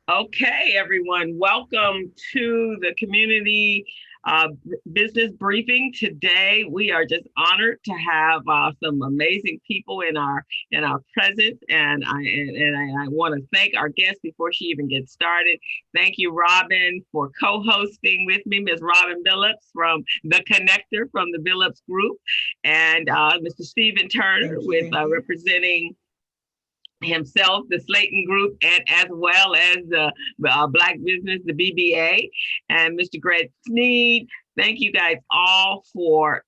Okay, everyone, welcome to the community uh, business briefing. Today, we are just honored to have some amazing people in our presence, and I want to thank our guest before she even gets started. Thank you, Robin, for co-hosting with me, Ms. Robin Billups from the Connector from the Billups Group, and Mr. Stephen Turner Thank you. with Thank you. representing himself, the Slayton Group, and as well as the Black Business, the BBA, and Mr. Greg Sneed. Thank you guys all for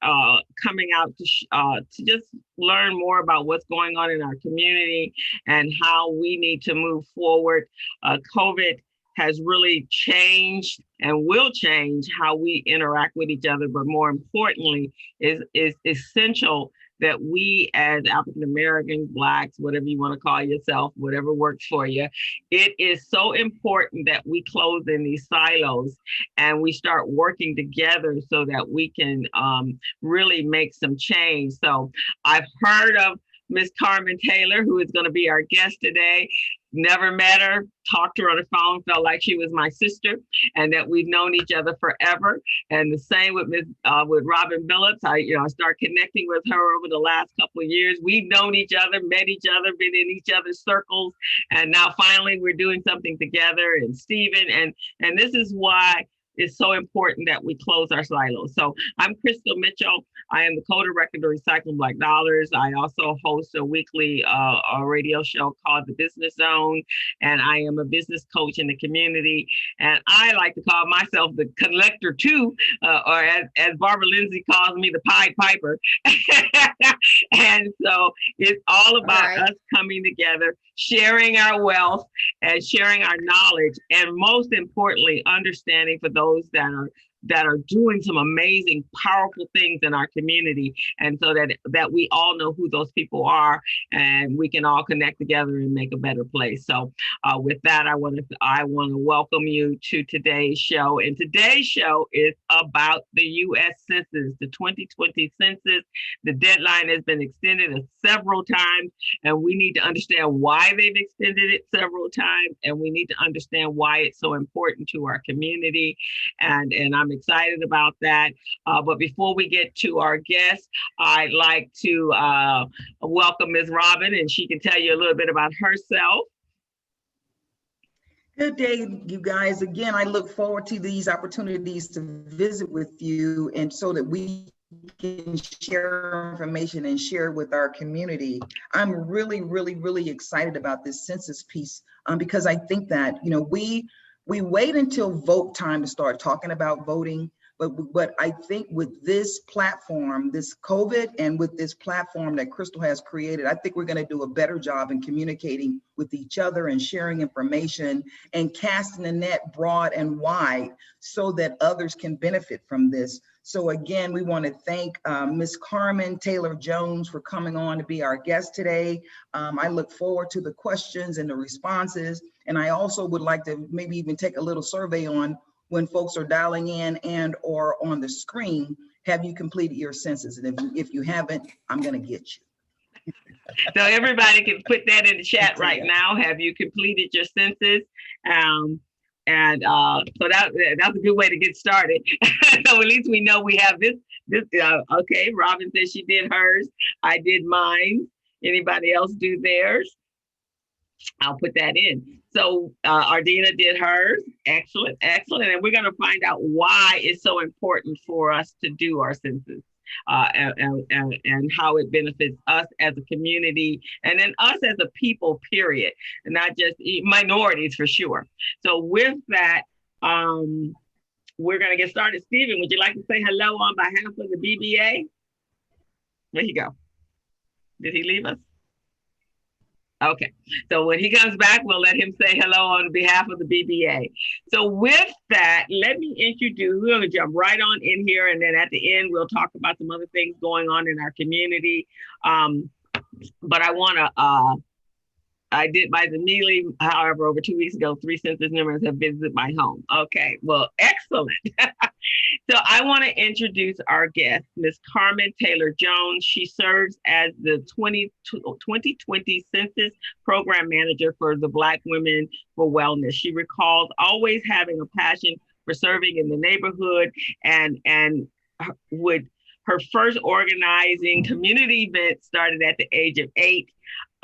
coming out to just learn more about what's going on in our community and how we need to move forward. COVID has really changed and will change how we interact with each other, but more importantly, is essential that we as African Americans, Blacks, whatever you want to call yourself, whatever works for you, it is so important that we close in these silos and we start working together so that we can really make some change. So I've heard of Miss Carmen Taylor, who is going to be our guest today. Never met her, talked to her on the phone, felt like she was my sister, and that we've known each other forever. And the same with with Robin Billups. I start connecting with her over the last couple of years. We've known each other, met each other, been in each other's circles, and now finally we're doing something together. And Stephen, and this is why it's so important that we close our silos. So I'm Crystal Mitchell. I am the co-director of Recycling Black Dollars. I also host a weekly a radio show called The Business Zone, and I am a business coach in the community. And I like to call myself the collector too, or as Barbara Lindsay calls me, the Pied Piper. And so it's all about All us right. coming together, sharing our wealth and sharing our knowledge, and most importantly, understanding for those that are doing some amazing, powerful things in our community, and so that we all know who those people are, and we can all connect together and make a better place. So, with that, I want to welcome you to today's show, and today's show is about the U.S. Census, the 2020 Census. The deadline has been extended several times, and we need to understand why they've extended it several times, and we need to understand why it's so important to our community, and I'm excited about that. But before we get to our guest, I'd like to welcome Ms. Robin, and she can tell you a little bit about herself. Good day, you guys. Again, I look forward to these opportunities to visit with you and so that we can share information and share with our community. I'm really excited about this census piece because I think that, we wait until vote time to start talking about voting. But I think with this platform, this COVID, and with this platform that Crystal has created, I think we're going to do a better job in communicating with each other and sharing information and casting the net broad and wide so that others can benefit from this. So again, we want to thank Ms. Carmen Taylor Jones for coming on to be our guest today. I look forward to the questions and the responses. And I also would like to maybe even take a little survey on when folks are dialing in and or on the screen, have you completed your census? And if you haven't, I'm going to get you. So everybody can put that in the chat So right yeah. now. Have you completed your census? Um, and so that's a good way to get started. So at least we know we have this. Okay, Robin said she did hers. I did mine. Anybody else do theirs? I'll put that in. So Ardina did hers. Excellent, excellent. And we're going to find out why it's so important for us to do our census. And how it benefits us as a community, and then us as a people, period, and not just minorities for sure. So with that, we're going to get started. Stephen, would you like to say hello on behalf of the BBA? There you go. Did he leave us? Okay, so when he comes back, we'll let him say hello on behalf of the BBA. So with that, let me introduce, we're gonna jump right on in here, and then at the end, we'll talk about some other things going on in our community. But I did by the immediately, however, over 2 weeks ago, 3 census members have visited my home. Okay, well, excellent. So I want to introduce our guest, Ms. Carmen Taylor Jones. She serves as the 2020 Census Program Manager for the Black Women for Wellness. She recalls always having a passion for serving in the neighborhood and would her first organizing community event started at the age of 8.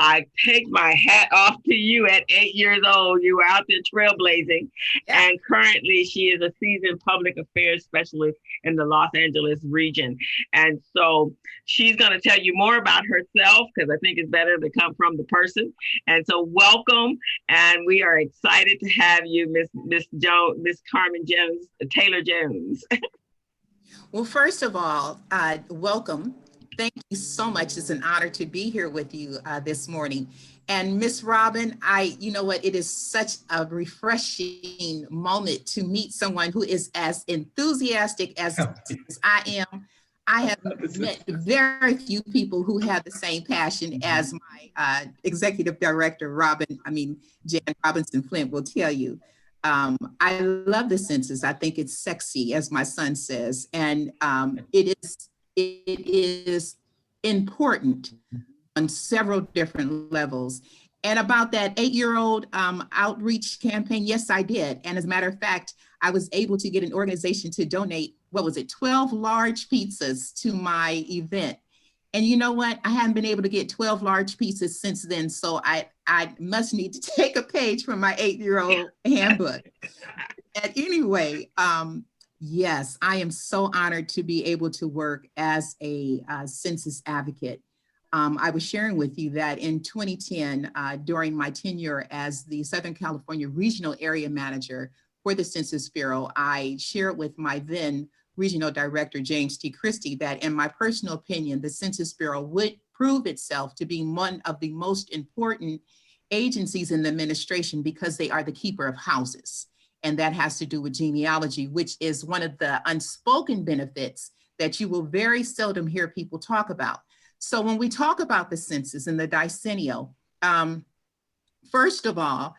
I take my hat off to you at 8 years old. You were out there trailblazing. Yeah. And currently, she is a seasoned public affairs specialist in the Los Angeles region. And so she's going to tell you more about herself because I think it's better to come from the person. And so welcome. And we are excited to have you, Miss Carmen Jones, Taylor Jones. Well, first of all, welcome. Thank you so much. It's an honor to be here with you this morning. And Miss Robin, you know what, it is such a refreshing moment to meet someone who is as enthusiastic as I am. I have met very few people who have the same passion as my executive director, Jan Robinson Flint will tell you. I love the census. I think it's sexy, as my son says, and it is important on several different levels. And about that 8-year-old outreach campaign, yes, I did. And as a matter of fact, I was able to get an organization to donate, 12 large pizzas to my event. And you know what? I haven't been able to get 12 large pizzas since then. So I must need to take a page from my 8-year-old handbook. And anyway, yes, I am so honored to be able to work as a census advocate. I was sharing with you that in 2010, during my tenure as the Southern California Regional Area Manager for the Census Bureau, I shared with my then Regional Director, James T. Christie, that in my personal opinion, the Census Bureau would prove itself to be one of the most important agencies in the administration because they are the keeper of houses. And that has to do with genealogy, which is one of the unspoken benefits that you will very seldom hear people talk about. So when we talk about the census and the decennial, first of all,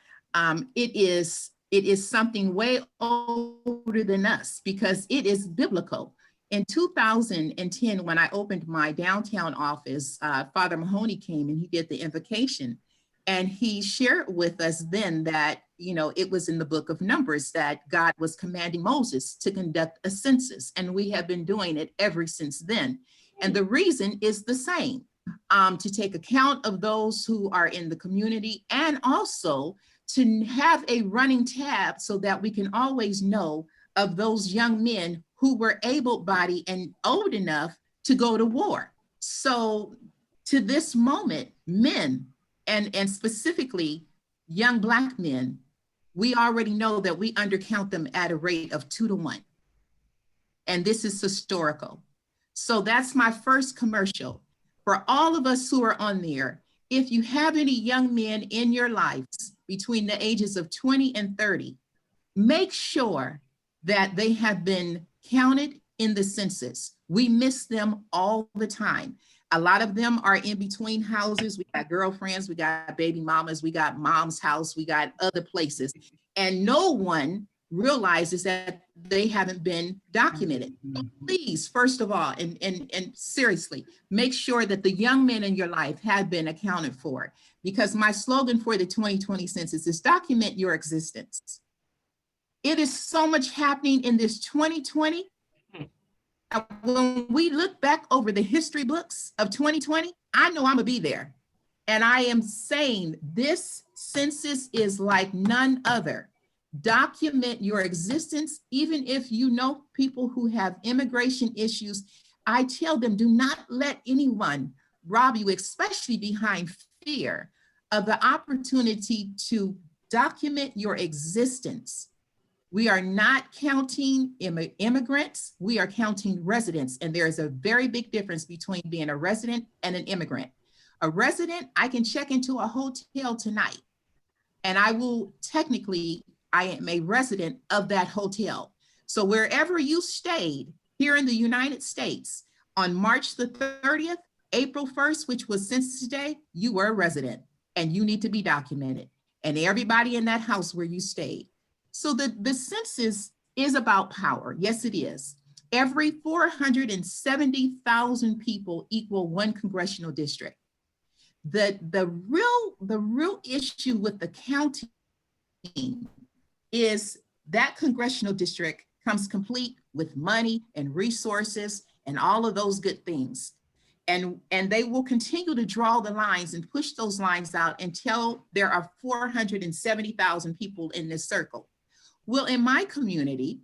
it is something way older than us because it is biblical. In 2010, when I opened my downtown office, Father Mahoney came and he did the invocation. And he shared with us then that, it was in the book of Numbers that God was commanding Moses to conduct a census. And we have been doing it ever since then. And the reason is the same, to take account of those who are in the community and also to have a running tab so that we can always know of those young men who were able-bodied and old enough to go to war. So to this moment, men, and specifically young Black men, we already know that we undercount them at a rate of 2 to 1. And this is historical. So that's my first commercial. For all of us who are on there, if you have any young men in your lives between the ages of 20 and 30, make sure that they have been counted in the census. We miss them all the time. A lot of them are in between houses. We got girlfriends, we got baby mamas, we got mom's house, we got other places. And no one realizes that they haven't been documented. So please, first of all, and seriously, make sure that the young men in your life have been accounted for. Because my slogan for the 2020 census is document your existence. It is so much happening in this 2020. When we look back over the history books of 2020, I know I'm gonna be there. And I am saying this census is like none other. Document your existence, even if you know people who have immigration issues. I tell them, do not let anyone rob you, especially behind fear, of the opportunity to document your existence. We are not counting immigrants, we are counting residents. And there is a very big difference between being a resident and an immigrant. A resident, I can check into a hotel tonight and I am a resident of that hotel. So wherever you stayed here in the United States on March the 30th, April 1st, which was Census Day, you were a resident and you need to be documented. And everybody in that house where you stayed. So the census is about power. Yes, it is. Every 470,000 people equal one congressional district. The real issue with the counting is that congressional district comes complete with money and resources and all of those good things. And they will continue to draw the lines and push those lines out until there are 470,000 people in this circle. Well, in my community,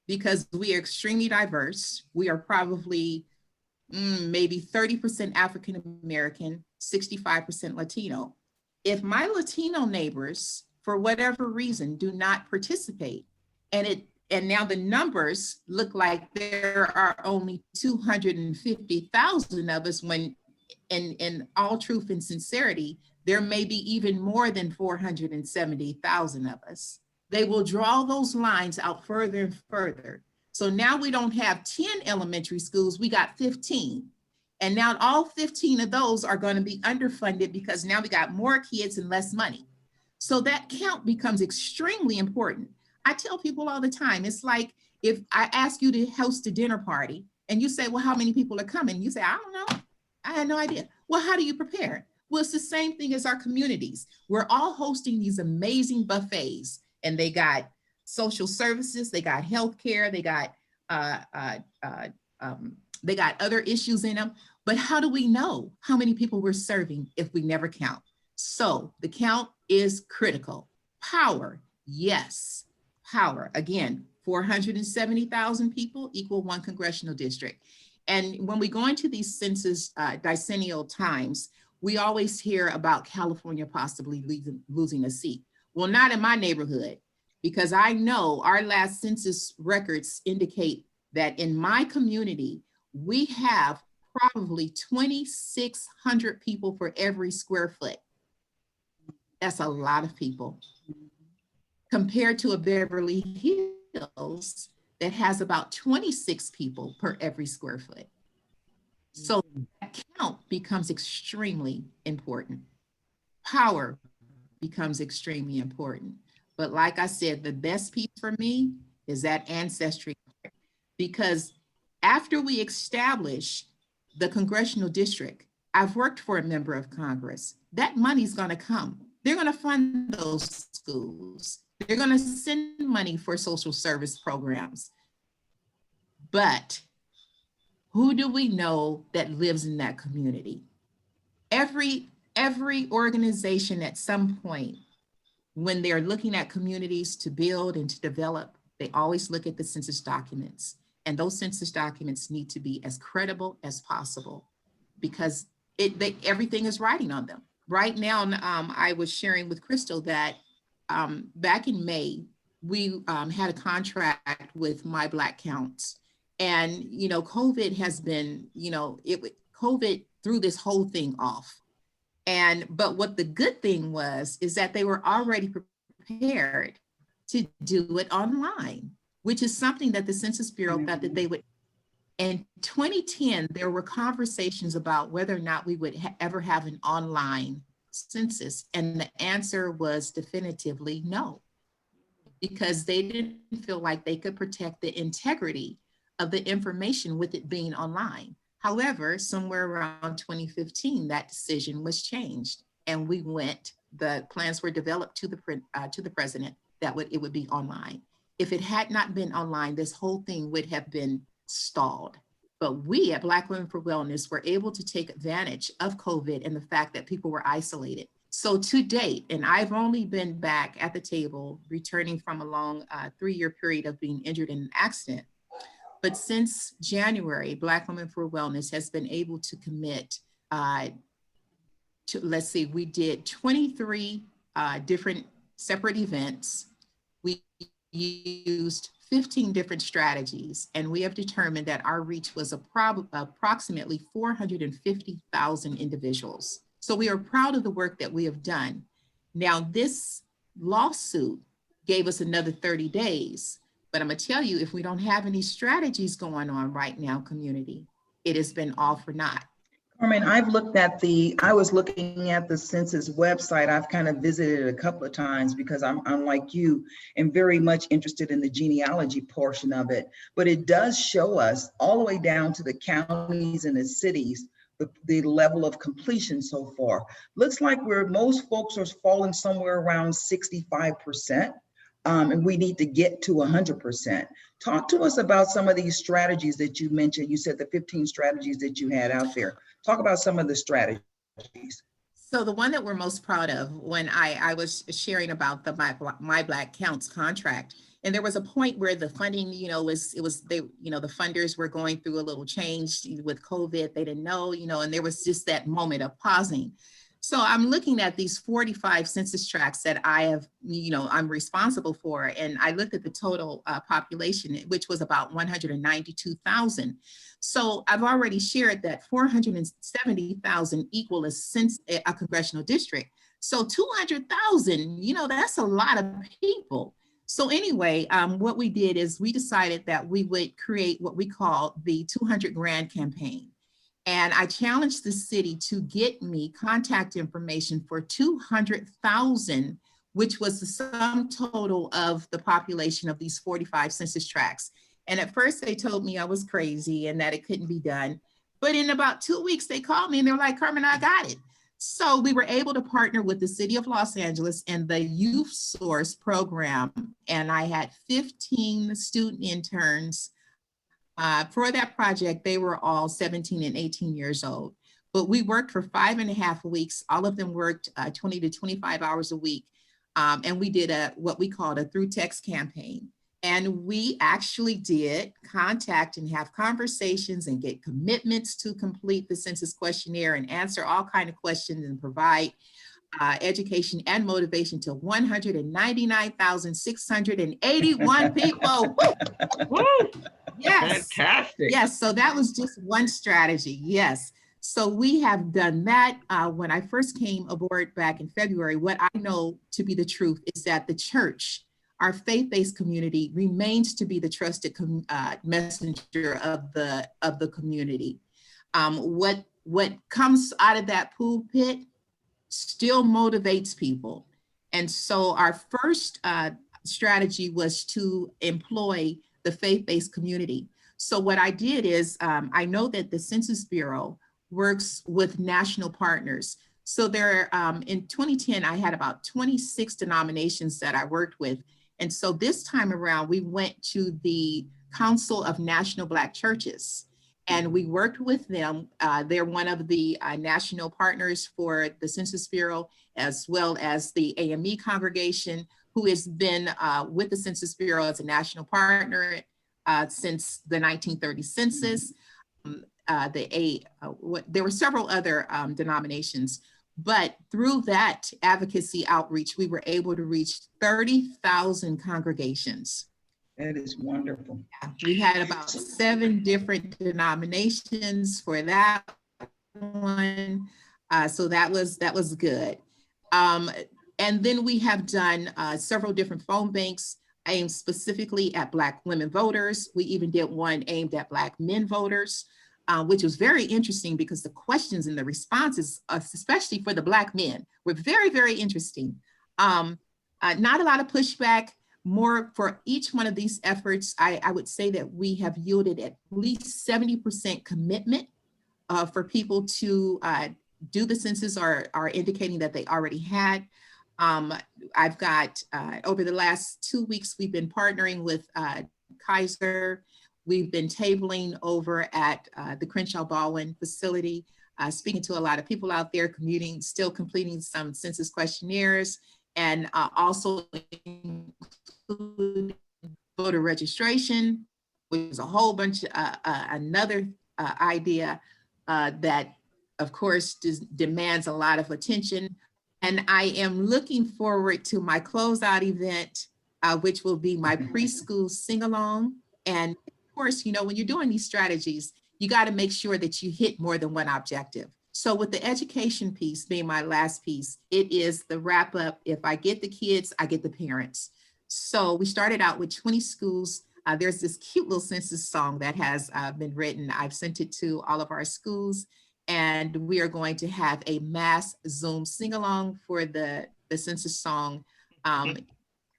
because we are extremely diverse, we are probably maybe 30% African American, 65% Latino. If my Latino neighbors, for whatever reason, do not participate, and now the numbers look like there are only 250,000 of us, when in all truth and sincerity, there may be even more than 470,000 of us. They will draw those lines out further and further. So now we don't have 10 elementary schools, we got 15. And now all 15 of those are going to be underfunded because now we got more kids and less money. So that count becomes extremely important. I tell people all the time, it's like if I ask you to host a dinner party and you say, well, how many people are coming? You say, I don't know. I had no idea. Well, how do you prepare? Well, it's the same thing as our communities. We're all hosting these amazing buffets, and they got social services, they got healthcare, they got other issues in them. But how do we know how many people we're serving if we never count? So the count is critical. Power, yes. Power, again, 470,000 people equal one congressional district. And when we go into these census decennial times, we always hear about California possibly losing a seat. Well, not in my neighborhood, because I know our last census records indicate that in my community, we have probably 2,600 people for every square foot. That's a lot of people compared to a Beverly Hills that has about 26 people per every square foot. So that count becomes extremely important. Power becomes extremely important. But like I said, the best piece for me is that ancestry, because after we establish the congressional district, I've worked for a member of Congress. That money's going to come. They're going to fund those schools. They're going to send money for social service programs. But who do we know that lives in that community? Every organization at some point, when they're looking at communities to build and to develop, they always look at the census documents. And those census documents need to be as credible as possible, because everything is writing on them. Right now, I was sharing with Crystal that back in May, we had a contract with My Black Counts. And, COVID has been, COVID threw this whole thing off. But what the good thing is that they were already prepared to do it online, which is something that the Census Bureau thought that they would. In 2010, there were conversations about whether or not we would ever have an online census. And the answer was definitively no, because they didn't feel like they could protect the integrity of the information with it being online. However, somewhere around 2015, that decision was changed, and the plans were developed to the president that it would be online. If it had not been online, this whole thing would have been stalled. But we at Black Women for Wellness were able to take advantage of COVID and the fact that people were isolated. So to date, and I've only been back at the table returning from a long 3-year period of being injured in an accident. But since January, Black Women for Wellness has been able to commit we did 23 different separate events. We used 15 different strategies, and we have determined that our reach was approximately 450,000 individuals. So we are proud of the work that we have done. Now, this lawsuit gave us another 30 days. But I'm gonna tell you, if we don't have any strategies going on right now, community, it has been all for naught. Carmen, I was looking at the census website. I've kind of visited it a couple of times because I'm like you and very much interested in the genealogy portion of it. But it does show us all the way down to the counties and the cities, the level of completion so far. Looks like most folks are falling somewhere around 65%. And we need to get to 100%. Talk to us about some of these strategies that you mentioned. You said the 15 strategies that you had out there. Talk about some of the strategies. So the one that we're most proud of, when I was sharing about the My Black Counts contract, and there was a point where the funding, the funders were going through a little change with COVID. They didn't know, and there was just that moment of pausing. So I'm looking at these 45 census tracts that I have, I'm responsible for. And I looked at the total population, which was about 192,000. So I've already shared that 470,000 equal a congressional district. So 200,000, that's a lot of people. So anyway, what we did is we decided that we would create what we call the 200 grand campaign. And I challenged the city to get me contact information for 200,000, which was the sum total of the population of these 45 census tracts. And at first they told me I was crazy and that it couldn't be done. But in about 2 weeks, they called me and they were like, Carmen, I got it. So we were able to partner with the city of Los Angeles and the Youth Source program. And I had 15 student interns. For that project, they were all 17 and 18 years old, but we worked for 5.5 weeks. All of them worked 20 to 25 hours a week. And we did what we called a through text campaign. And we actually did contact and have conversations and get commitments to complete the census questionnaire and answer all kinds of questions and provide education and motivation to 199,681 people. Woo! Yes. Fantastic. Yes. So that was just one strategy. Yes. So we have done that. When I first came aboard back in February, what I know to be the truth is that the church, our faith-based community, remains to be the trusted messenger of the community. What comes out of that pulpit still motivates people. And so our first strategy was to employ the faith-based community. So what I did is I know that the Census Bureau works with national partners. So there, in 2010, I had about 26 denominations that I worked with. And so this time around, we went to the Council of National Black Churches and we worked with them. They're one of the national partners for the Census Bureau, as well as the AME congregation, who has been with the Census Bureau as a national partner since the 1930 census. There were several other denominations, but through that advocacy outreach, we were able to reach 30,000 congregations. That is wonderful. Yeah, we had about 7 different denominations for that one. So that was good. And then we have done several different phone banks aimed specifically at Black women voters. We even did one aimed at Black men voters, which was very interesting because the questions and the responses, especially for the Black men, were very, very interesting. Not a lot of pushback. More for each one of these efforts, I would say that we have yielded at least 70% commitment for people to do the census or are indicating that they already had. I've got, over the last 2 weeks, we've been partnering with Kaiser. We've been tabling over at the Crenshaw Baldwin facility, speaking to a lot of people out there, commuting, still completing some census questionnaires, and also including voter registration, which is a whole bunch, another idea that, of course, demands a lot of attention. And I am looking forward to my closeout event, which will be my preschool sing-along. And of course, when you're doing these strategies, you got to make sure that you hit more than one objective. So with the education piece being my last piece, it is the wrap up. If I get the kids, I get the parents. So we started out with 20 schools. There's this cute little census song that has been written. I've sent it to all of our schools. And we are going to have a mass Zoom sing-along for the census song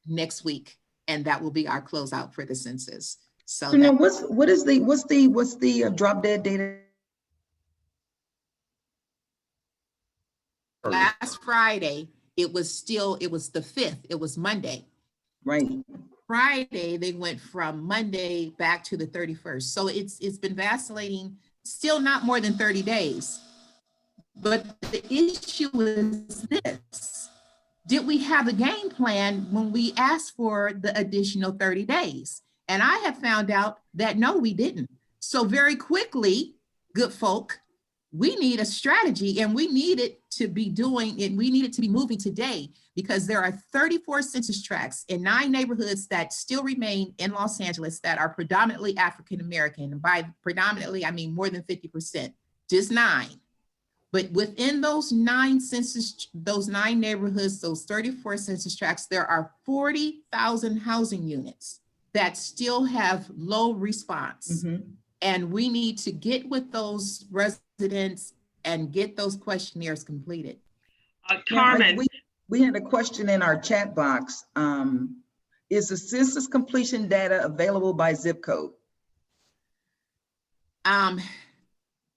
next week. And that will be our closeout for the census. So now what's the drop dead date? Last Friday, it was the 5th, it was Monday. Right. Friday, they went from Monday back to the 31st. So it's been vacillating, still not more than 30 days. But the issue is this: did we have a game plan when we asked for the additional 30 days? And I have found out that no, we didn't. So very quickly, good folk, we need a strategy, and we need it to be doing it. We need it to be moving today, because there are 34 census tracts in 9 neighborhoods that still remain in Los Angeles that are predominantly African-American. By predominantly, I mean more than 50%, just 9. But within those 9 neighborhoods, those 34 census tracts, there are 40,000 housing units that still have low response. And we need to get with those residents and get those questionnaires completed. Carmen. Yeah, we had a question in our chat box. Is the census completion data available by zip code?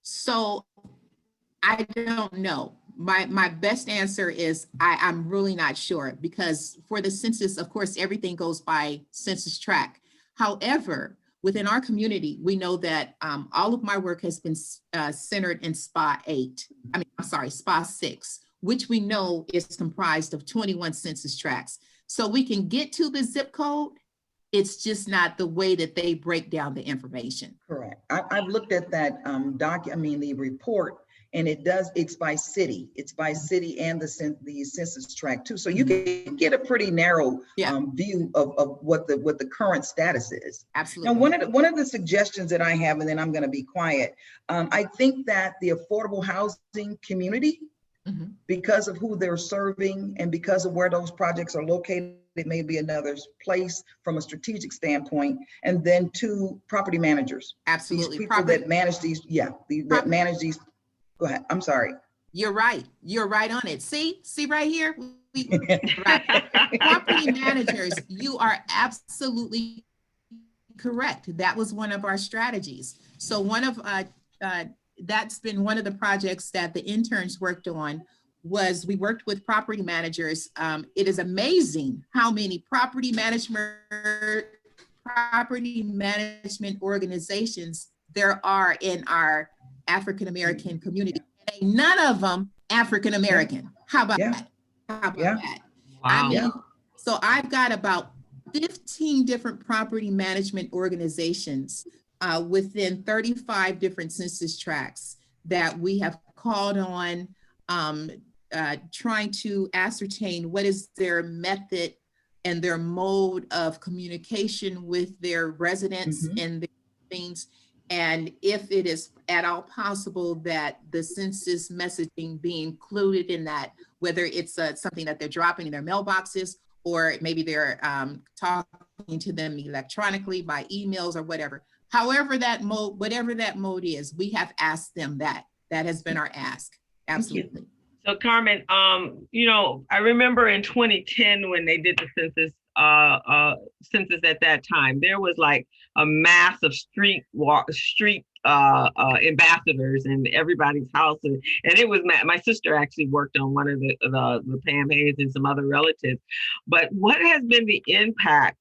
So I don't know. My best answer is I'm really not sure, because for the census, of course, everything goes by census tract. However, within our community, we know that all of my work has been centered in SPA 6, which we know is comprised of 21 census tracts. So we can get to the zip code. It's just not the way that they break down the information. Correct. I've looked at that the report, and it's by city. It's by city and the census tract too. So you can get a pretty narrow view of what the current status is. Absolutely. Now, one of the suggestions that I have, and then I'm going to be quiet. I think that the affordable housing community, because of who they're serving and because of where those projects are located, it may be another place from a strategic standpoint. And then to property managers. Absolutely. These people that manage these, that manage these. Go ahead. I'm sorry. You're right. You're right on it. See right here. Property managers, you are absolutely correct. That was one of our strategies. So that's been one of the projects that the interns worked on. Was we worked with property managers. It is amazing how many property management organizations there are in our African-American community. And none of them African-American. How about that? How about that? Wow. I mean, so I've got about 15 different property management organizations within 35 different census tracts that we have called on, trying to ascertain what is their method and their mode of communication with their residents and their things. And if it is at all possible that the census messaging be included in that, whether it's something that they're dropping in their mailboxes, or maybe they're talking to them electronically by emails or whatever. However whatever that mode is, we have asked them that. That has been our ask. Absolutely. So Carmen, I remember in 2010 when they did the census at that time, there was like a massive street ambassadors in everybody's house, and it was my sister actually worked on one of the campaigns and some other relatives. But what has been the impact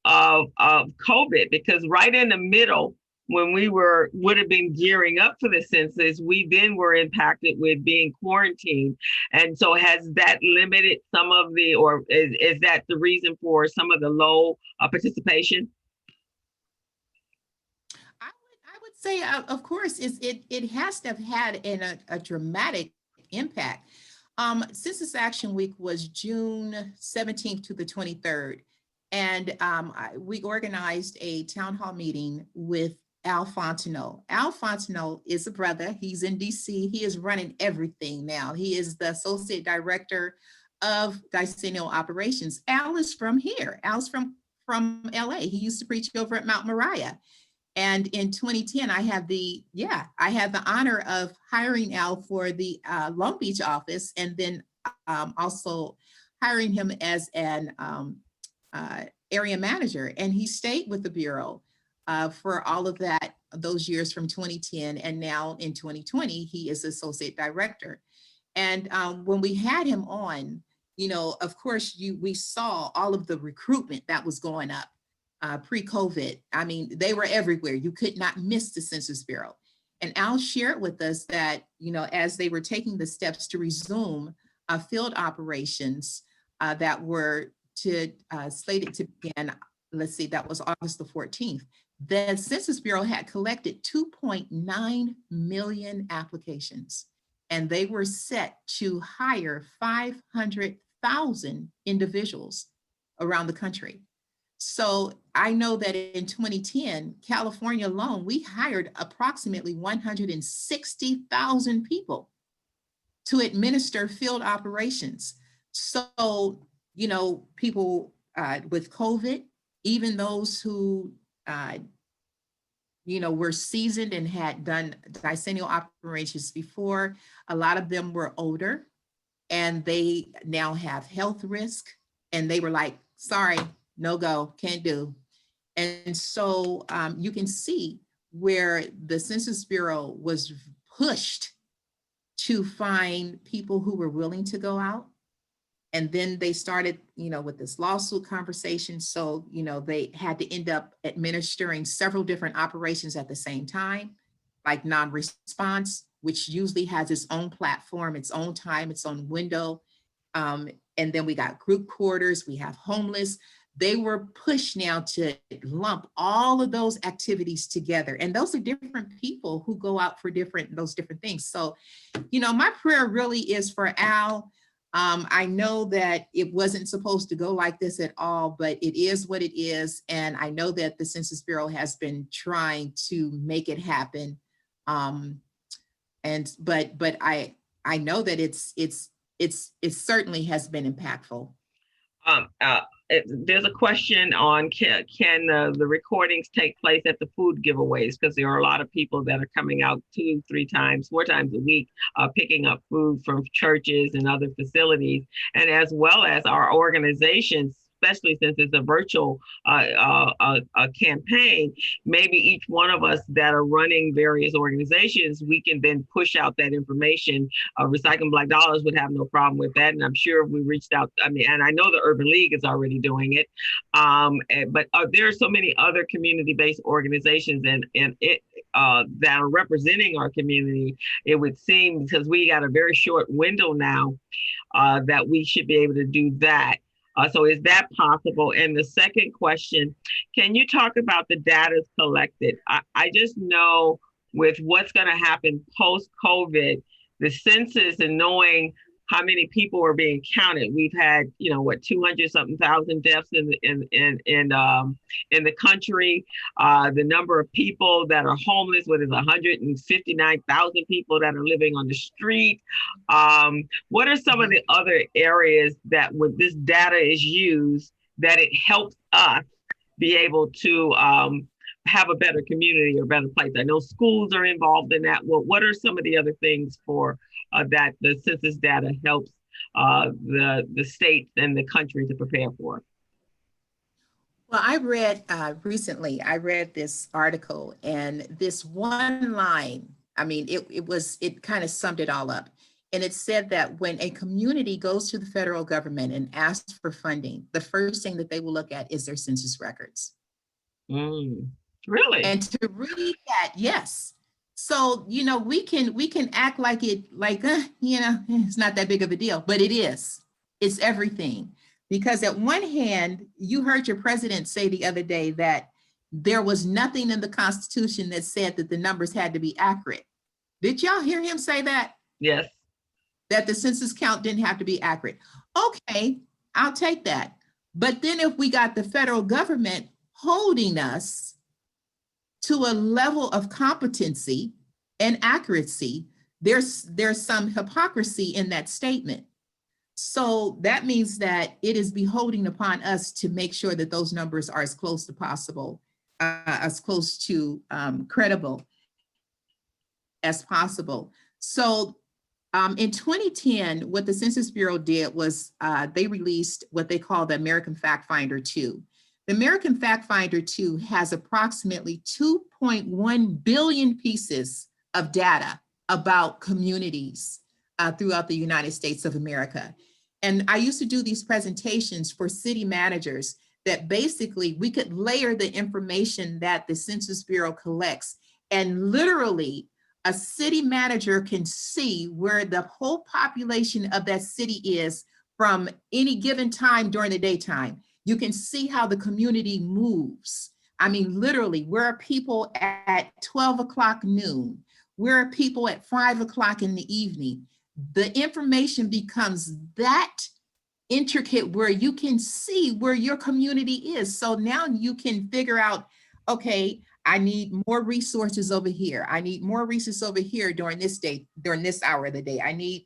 of COVID? Because right in the middle, when we would have been gearing up for the census, we then were impacted with being quarantined. And so has that limited some of or is that the reason for some of the low participation? I would say, of course, it has to have had a dramatic impact. Census Action Week was June 17th to the 23rd. And we organized a town hall meeting with Al Fontenot. Al Fontenot is a brother. He's in DC. He is running everything now. He is the associate director of decennial operations. Al is from here. Al's from LA. He used to preach over at Mount Moriah. And in 2010, I had the honor of hiring Al for the Long Beach office, and then also hiring him as an area manager. And he stayed with the Bureau for all of those years from 2010. And now in 2020, he is associate director. And when we had him on, of course, we saw all of the recruitment that was going up pre-COVID. I mean, they were everywhere. You could not miss the Census Bureau. And Al shared with us that, as they were taking the steps to resume field operations that were slated to begin, let's see, that was August the 14th, the Census Bureau had collected 2.9 million applications, and they were set to hire 500,000 individuals around the country. So I know that in 2010, California alone, we hired approximately 160,000 people to administer field operations. So, people with COVID, even those who, were seasoned and had done decennial operations before, a lot of them were older and they now have health risk, and they were like, sorry, no go, can't do. And so you can see where the Census Bureau was pushed to find people who were willing to go out. And then they started, with this lawsuit conversation. So, they had to end up administering several different operations at the same time, like non-response, which usually has its own platform, its own time, its own window. And then we got group quarters, we have homeless. They were pushed now to lump all of those activities together. And those are different people who go out for those different things. So, my prayer really is for Al. I know that it wasn't supposed to go like this at all, but it is what it is. And I know that the Census Bureau has been trying to make it happen. But I know that it certainly has been impactful. There's a question on can the recordings take place at the food giveaways, because there are a lot of people that are coming out 2, 3 times, 4 times a week, picking up food from churches and other facilities, and as well as our organizations, especially since it's a virtual campaign. Maybe each one of us that are running various organizations, we can then push out that information. Recycling Black Dollars would have no problem with that. And I'm sure if we reached out, and I know the Urban League is already doing it. But there are so many other community-based organizations and it that are representing our community. It would seem, because we got a very short window now, that we should be able to do that. So is that possible? And the second question, can you talk about the data collected? I just know with what's going to happen post-COVID, the census and knowing how many people are being counted. We've had, 200-something thousand deaths in the country. The number of people that are homeless, what is 159,000 people that are living on the street. What are some of the other areas that when this data is used, that it helps us be able to have a better community or better place? I know schools are involved in that. Well, what are some of the other things for that the census data helps the states and the country to prepare for? Well, I read recently, this article, and this one line, it kind of summed it all up. And it said that when a community goes to the federal government and asks for funding, the first thing that they will look at is their census records. Really? And to read that, yes. So, we can act like it's not that big of a deal, but it is. It's everything. Because at one hand, you heard your president say the other day that there was nothing in the Constitution that said that the numbers had to be accurate. Did y'all hear him say that? Yes. That the census count didn't have to be accurate. Okay, I'll take that. But then if we got the federal government holding us to a level of competency and accuracy, there's some hypocrisy in that statement. So that means that it is beholding upon us to make sure that those numbers are as close to possible as close to credible as possible. So in 2010, what the Census Bureau did was they released what they call the American Fact Finder 2. The American Fact Finder 2 has approximately 2.1 billion pieces of data about communities throughout the United States of America. And I used to do these presentations for city managers that basically we could layer the information that the Census Bureau collects, and literally a city manager can see where the whole population of that city is from any given time during the daytime. You can see how the community moves. I mean, literally, where are people at 12 o'clock noon? Where are people at 5 o'clock in the evening? The information becomes that intricate where you can see where your community is. So now you can figure out, okay, I need more resources over here. I need more resources over here during this day, during this hour of the day. I need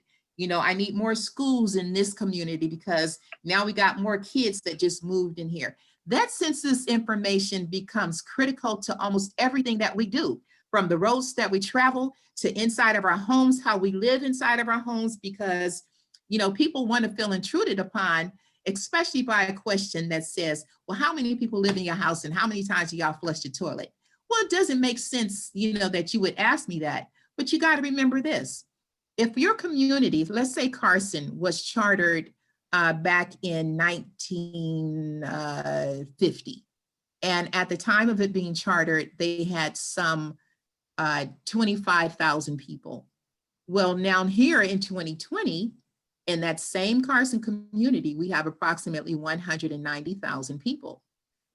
more schools in this community because now we got more kids that just moved in here. That census information becomes critical to almost everything that we do, from the roads that we travel to inside of our homes, how we live inside of our homes, because people want to feel intruded upon, especially by a question that says, well, how many people live in your house and how many times do y'all flush the toilet? Well, it doesn't make sense, that you would ask me that, but you got to remember this. If your community, let's say Carson was chartered back in 1950, and at the time of it being chartered, they had some 25,000 people. Well, now here in 2020, in that same Carson community, we have approximately 190,000 people.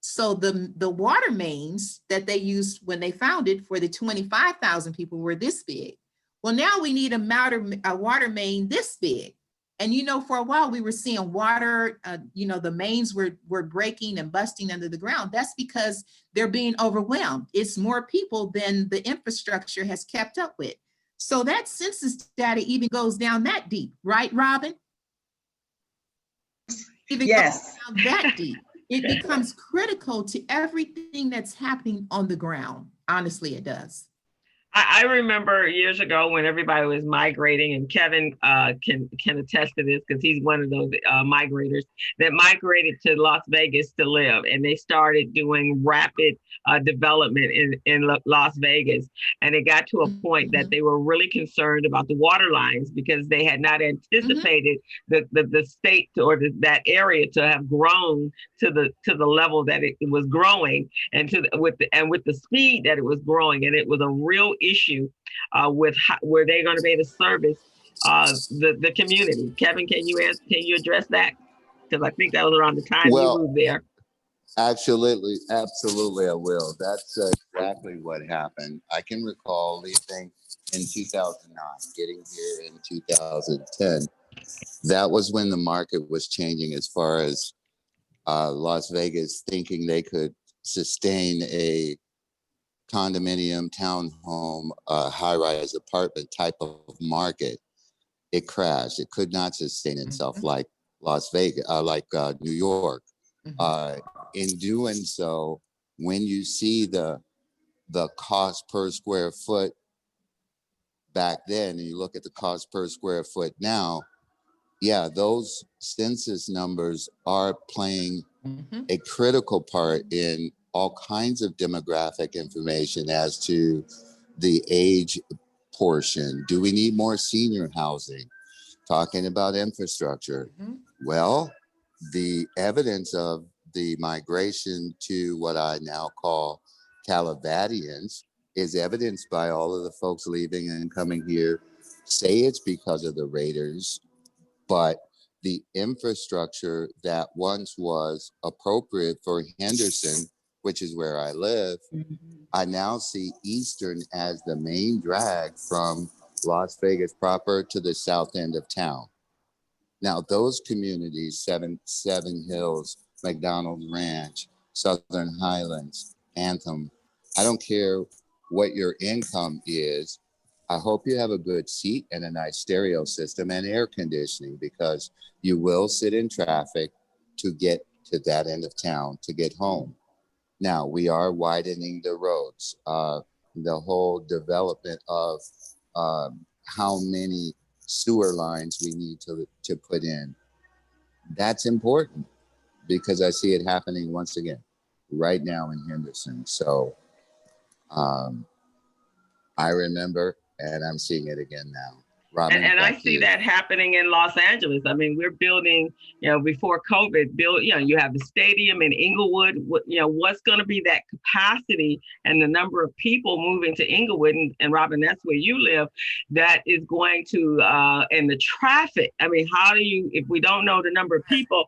So the water mains that they used when they founded for the 25,000 people were this big. Well, now we need a water main this big. And for a while we were seeing water, the mains were breaking and busting under the ground. That's because they're being overwhelmed. It's more people than the infrastructure has kept up with. So that census data even goes down that deep, right, Robin? Even yes. goes down that deep. It becomes critical to everything that's happening on the ground. Honestly, it does. I remember years ago when everybody was migrating, and Kevin can attest to this because he's one of those migrators that migrated to Las Vegas to live, and they started doing rapid development in Las Vegas, and it got to a point that they were really concerned about the water lines because they had not anticipated the state or that area to have grown to the level that it was growing, and with the speed that it was growing, and it was a real issue with where they're going to be able to service the community. Kevin, can you address that? Because I think that was around the time you moved there. Absolutely, I will. That's exactly what happened. I can recall leaving in 2009, getting here in 2010. That was when the market was changing as far as Las Vegas thinking they could sustain a condominium, townhome, high-rise apartment type of market. It crashed. It could not sustain itself like Las Vegas, like New York. In doing so, when you see the cost per square foot back then, and you look at the cost per square foot now, yeah, those census numbers are playing a critical part in all kinds of demographic information as to the age portion. Do we need more senior housing? Talking about infrastructure. Well, the evidence of the migration to what I now call Calavadians is evidenced by all of the folks leaving and coming here. Say it's because of the Raiders, but the infrastructure that once was appropriate for Henderson, which is where I live, I now see Eastern as the main drag from Las Vegas proper to the south end of town. Now, those communities, Seven Hills, McDonald Ranch, Southern Highlands, Anthem, I don't care what your income is. I hope you have a good seat and a nice stereo system and air conditioning, because you will sit in traffic to get to that end of town to get home. Now we are widening the roads. The whole development of how many sewer lines we need to put in. That's important because I see it happening once again right now in Henderson. So um, I remember, and I'm seeing it again now. Robin, And I back to see you. that happening in Los Angeles. I mean, we're building, before COVID, you have the stadium in Inglewood. What's going to be that capacity and the number of people moving to Inglewood? And Robin, that's where you live. That is going to, and the traffic. I mean, how do you, if we don't know the number of people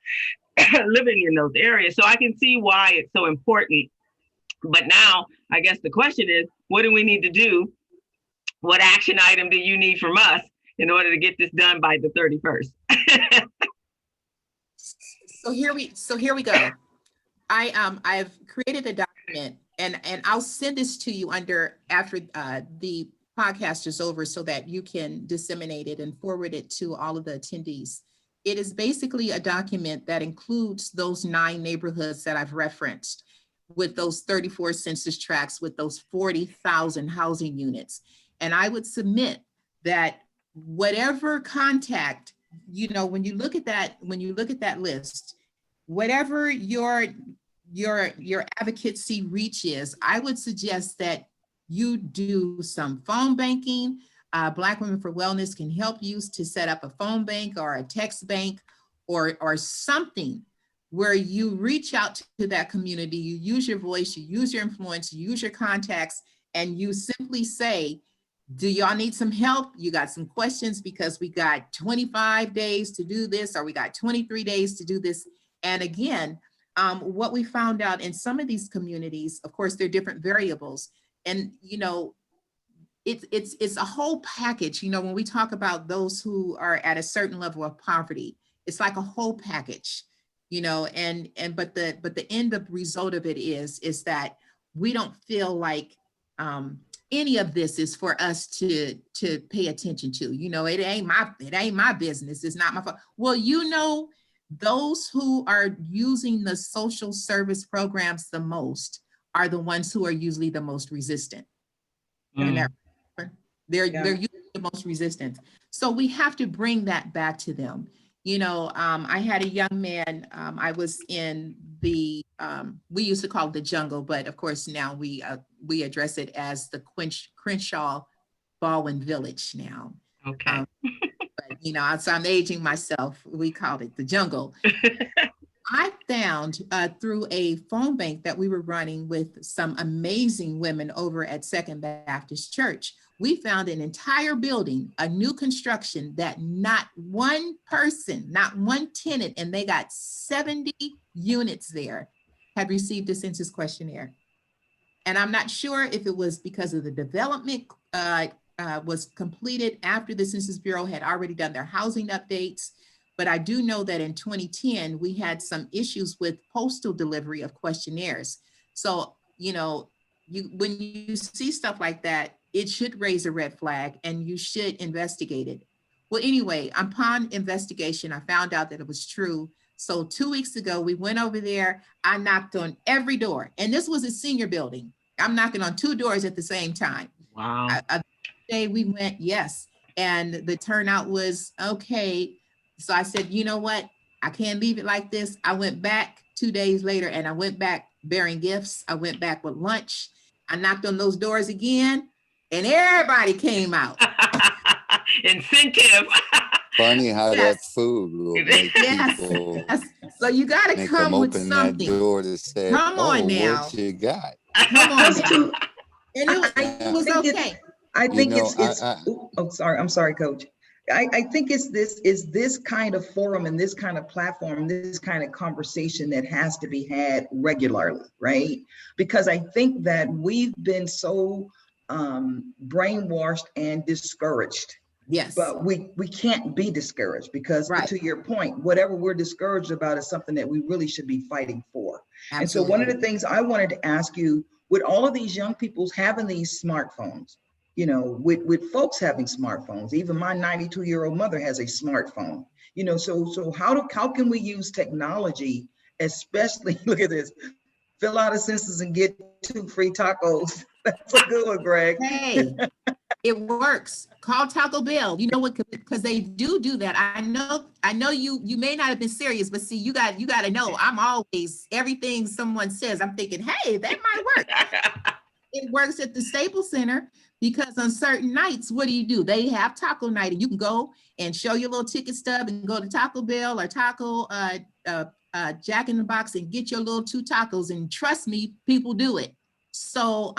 living in those areas? So I can see why it's so important. But now, I guess the question is, what do we need to do? What action item do you need from us in order to get this done by the 31st? So here we go. I've created a document, and I'll send this to you after the podcast is over so that you can disseminate it and forward it to all of the attendees. It is basically a document that includes those 9 neighborhoods that I've referenced, with those 34 census tracts, with those 40,000 housing units. And I would submit that whatever contact, when you look at that list, whatever your advocacy reach is, I would suggest that you do some phone banking. Black Women for Wellness can help you to set up a phone bank or a text bank or something where you reach out to that community, you use your voice, you use your influence, you use your contacts, and you simply say, do y'all need some help? You got some questions because we got 25 days to do this, or we got 23 days to do this. And again, what we found out in some of these communities, of course, there are different variables. And, it's a whole package. When we talk about those who are at a certain level of poverty, it's like a whole package, but the end of result of it is that we don't feel like any of this is for us to pay attention to. It ain't my business. It's not my fault. Well, those who are using the social service programs the most are the ones who are usually the most resistant. And they're usually the most resistant. So we have to bring that back to them. I had a young man, I was in the, we used to call it the jungle, but of course now we address it as the Crenshaw Baldwin Village now. Okay. But, so I'm aging myself, we called it the jungle. I found through a phone bank that we were running with some amazing women over at Second Baptist Church, we found an entire building, a new construction that not one person, not one tenant, and they got 70 units there, had received a census questionnaire. And I'm not sure if it was because of the development was completed after the Census Bureau had already done their housing updates. But I do know that in 2010, we had some issues with postal delivery of questionnaires. So, when you see stuff like that, it should raise a red flag and you should investigate it. Well, anyway, upon investigation, I found out that it was true. So 2 weeks ago, we went over there. I knocked on every door, and this was a senior building. I'm knocking on 2 doors at the same time. Wow. Day we went, yes. And the turnout was okay. So I said, you know what? I can't leave it like this. I went back 2 days later, and I went back bearing gifts. I went back with lunch. I knocked on those doors again, and everybody came out. Incentive. Funny how that food will make people. Yes. So you got to come with something. That door to say, come on now. What you got? Come on now. And it was okay. I think I'm sorry, Coach. I think it's this kind of forum and this kind of platform, this kind of conversation that has to be had regularly, right? Because I think that we've been so brainwashed and discouraged. Yes. But we can't be discouraged because to your point, whatever we're discouraged about is something that we really should be fighting for. Absolutely. And so one of the things I wanted to ask you, with all of these young people having these smartphones, with folks having smartphones, even my 92-year-old mother has a smartphone, so how can we use technology, especially, look at this, fill out a census and get 2 free tacos. That's a good one, Greg. Hey, it works. Call Taco Bell. You know what? Because they do that. I know you may not have been serious, but see, you got to know. I'm always everything someone says. I'm thinking, hey, that might work. It works at the Staples Center because on certain nights, what do? They have taco night, and you can go and show your little ticket stub and go to Taco Bell or Taco Jack in the Box and get your little 2 tacos. And trust me, people do it. So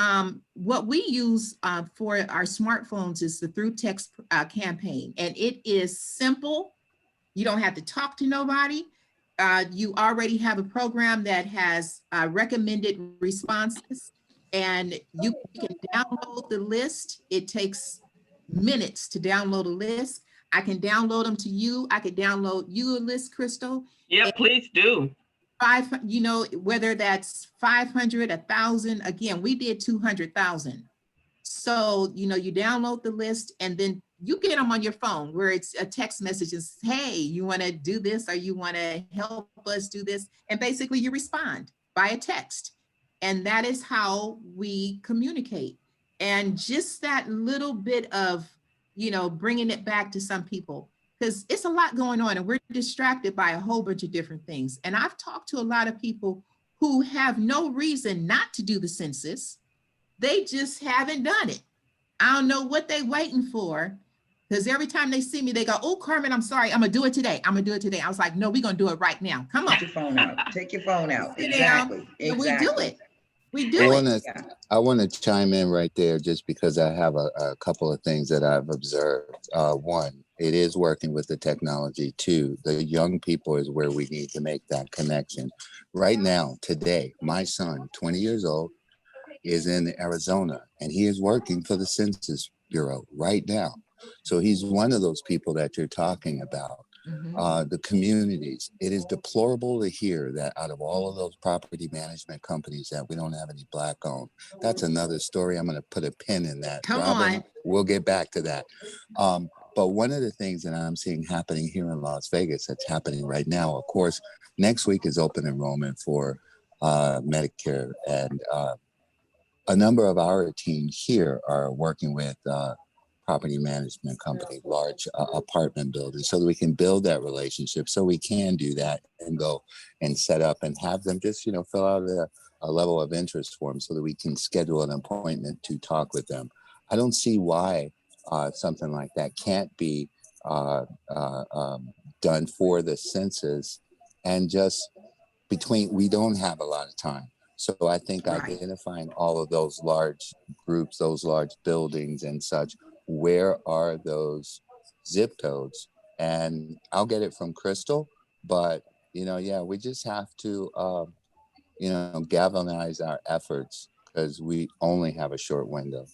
what we use for our smartphones is the Through Text campaign, and it is simple. You don't have to talk to nobody. You already have a program that has recommended responses, and you can download the list. It takes minutes to download a list. I can download them to you. I could download you a list, Crystal. Yeah, please do. Whether that's 500, 1,000, again, we did 200,000. So, you download the list and then you get them on your phone where it's a text message and says, hey, you want to do this or you want to help us do this? And basically you respond by a text. And that is how we communicate. And just that little bit of, bringing it back to some people, because it's a lot going on and we're distracted by a whole bunch of different things. And I've talked to a lot of people who have no reason not to do the census. They just haven't done it. I don't know what they're waiting for, because every time they see me, they go, oh, Carmen, I'm sorry. I'm going to do it today. I was like, no, we're going to do it right now. Come on. Take your phone out. Take your phone out. Exactly. We do it. I want to chime in right there just because I have a couple of things that I've observed. One, it is working with the technology. 2, the young people is where we need to make that connection. Right now, today, my son, 20 years old, is in Arizona and he is working for the Census Bureau right now. So he's one of those people that you're talking about. The communities, it is deplorable to hear that out of all of those property management companies that we don't have any Black owned. That's another story. I'm going to put a pin in that. Come Robin, on. We'll get back to that. But one of the things that I'm seeing happening here in Las Vegas, that's happening right now, of course, next week is open enrollment for Medicare, and a number of our team here are working with property management company, large apartment buildings, so that we can build that relationship, so we can do that and go and set up and have them just, fill out a level of interest form so that we can schedule an appointment to talk with them. I don't see why something like that can't be done for the census, and just we don't have a lot of time. So I think identifying all of those large groups, those large buildings and such, where are those zip codes? And I'll get it from Crystal, but we just have to galvanize our efforts because we only have a short window.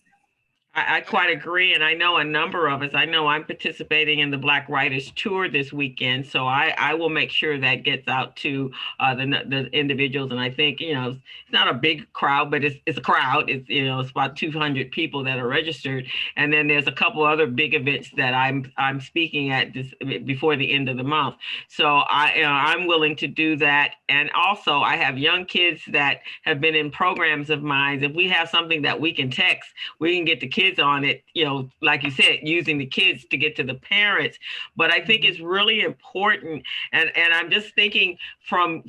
I quite agree. And I know a number of us, I know I'm participating in the Black Writers Tour this weekend. So I will make sure that gets out to the individuals. And I think, it's not a big crowd, but it's a crowd. It's about 200 people that are registered. And then there's a couple other big events that I'm speaking at this before the end of the month. So I'm willing to do that. And also I have young kids that have been in programs of mine. If we have something that we can text, we can get the kids on it, like you said, using the kids to get to the parents. But I think it's really important. And I'm just thinking from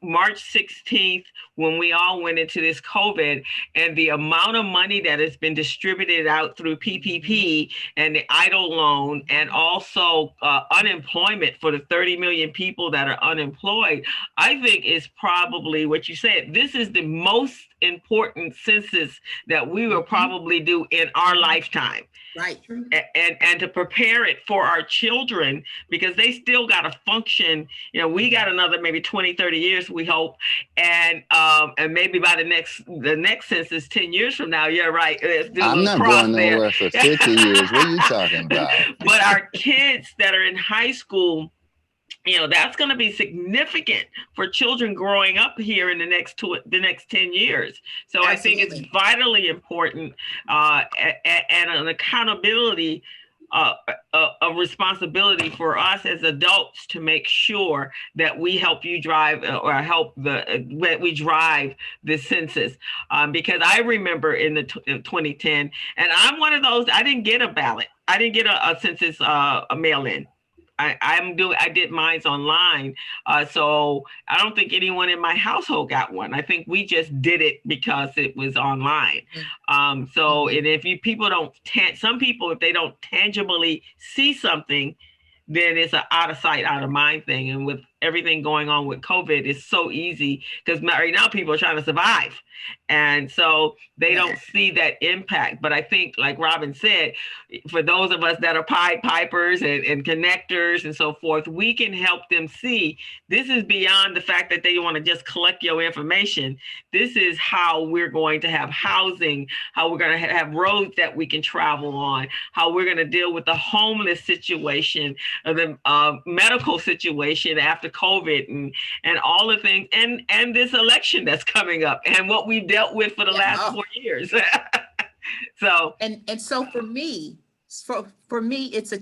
March 16th, when we all went into this COVID, and the amount of money that has been distributed out through PPP and the EIDL loan, and also unemployment for the 30 million people that are unemployed, I think is probably what you said. This is the most important census that we will probably do in our lifetime. Right. And to prepare it for our children, because they still got to function. We got another maybe 20, 30 years, we hope. And maybe by the next census 10 years from now, you're right. Let's do I'm not going nowhere for 50 years. What are you talking about? But our kids that are in high school, that's going to be significant for children growing up here in the next 10 years. So Absolutely. I think it's vitally important and an accountability a responsibility for us as adults to make sure that we help you drive or help we drive the census. Because I remember in 2010, and I'm one of those, I didn't get a ballot. I didn't get a census a mail-in. I did mine's online. So I don't think anyone in my household got one. I think we just did it because it was online. So, and if people don't, some people, if they don't tangibly see something, then it's an out of sight, out of mind thing. And with everything going on with COVID, it's so easy because right now people are trying to survive. And so they don't see that impact. But I think, like Robin said, for those of us that are Pied Pipers and connectors and so forth, we can help them see this is beyond the fact that they want to just collect your information. This is how we're going to have housing, how we're going to have roads that we can travel on, how we're going to deal with the homeless situation, the medical situation after COVID, and all the things, and this election that's coming up, and what we've dealt with for the last 4 years. So so for me, it's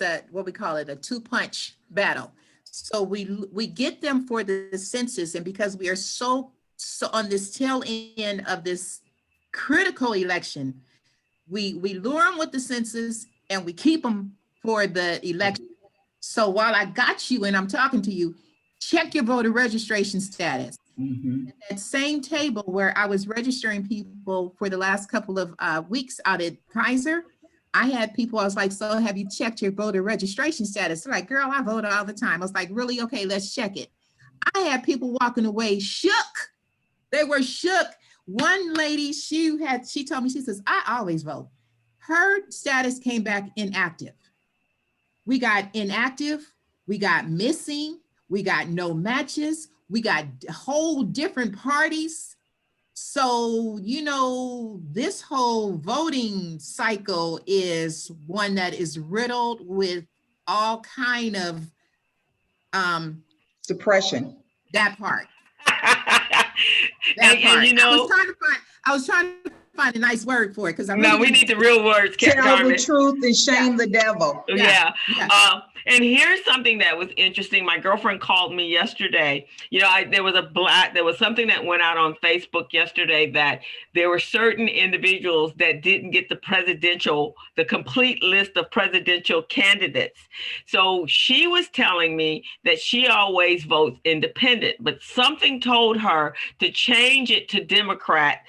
a what we call it, a two-punch battle. So we get them for the census, and because we are so on this tail end of this critical election, we lure them with the census and we keep them for the election. So while I got you and I'm talking to you, check your voter registration status. At that same table where I was registering people for the last couple of weeks out at Kaiser, I had people, I was like, so have you checked your voter registration status? They're like, girl, I vote all the time. I was like, really? Okay, let's check it. I had people walking away shook. They were shook. One lady, she told me, she says, I always vote. Her status came back inactive. We got inactive, we got missing, we got no matches, we got whole different parties. So, this whole voting cycle is one that is riddled with all kind of suppression. That part. And I was trying to find a nice word for it because we need the real words. Tell the truth and shame the devil. Yeah. And here's something that was interesting. My girlfriend called me yesterday. There was something that went out on Facebook yesterday that there were certain individuals that didn't get the complete list of presidential candidates. So she was telling me that she always votes independent, but something told her to change it to Democrat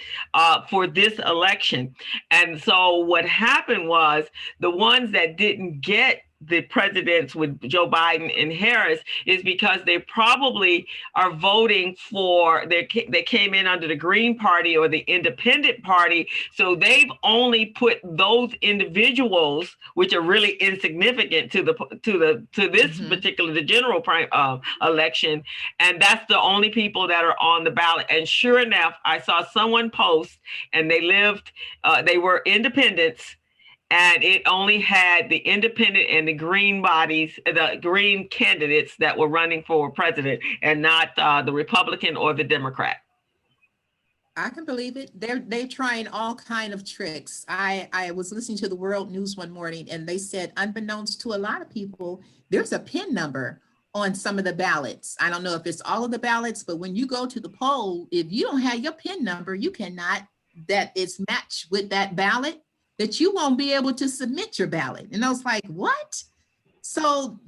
for this election. And so what happened was the ones that didn't get the presidents with Joe Biden and Harris is because they probably are voting for, they came in under the Green Party or the Independent Party. So they've only put those individuals, which are really insignificant to this particular, the general election. And that's the only people that are on the ballot. And sure enough, I saw someone post, and they were independents, and it only had the independent and the green bodies, the green candidates that were running for president, and not the Republican or the Democrat. I can believe it. They're trying all kind of tricks. I was listening to the World News one morning, and they said, unbeknownst to a lot of people, there's a PIN number on some of the ballots. I don't know if it's all of the ballots, but when you go to the poll, if you don't have your PIN number, you cannot, that it's matched with that ballot, that you won't be able to submit your ballot. And I was like, what? So,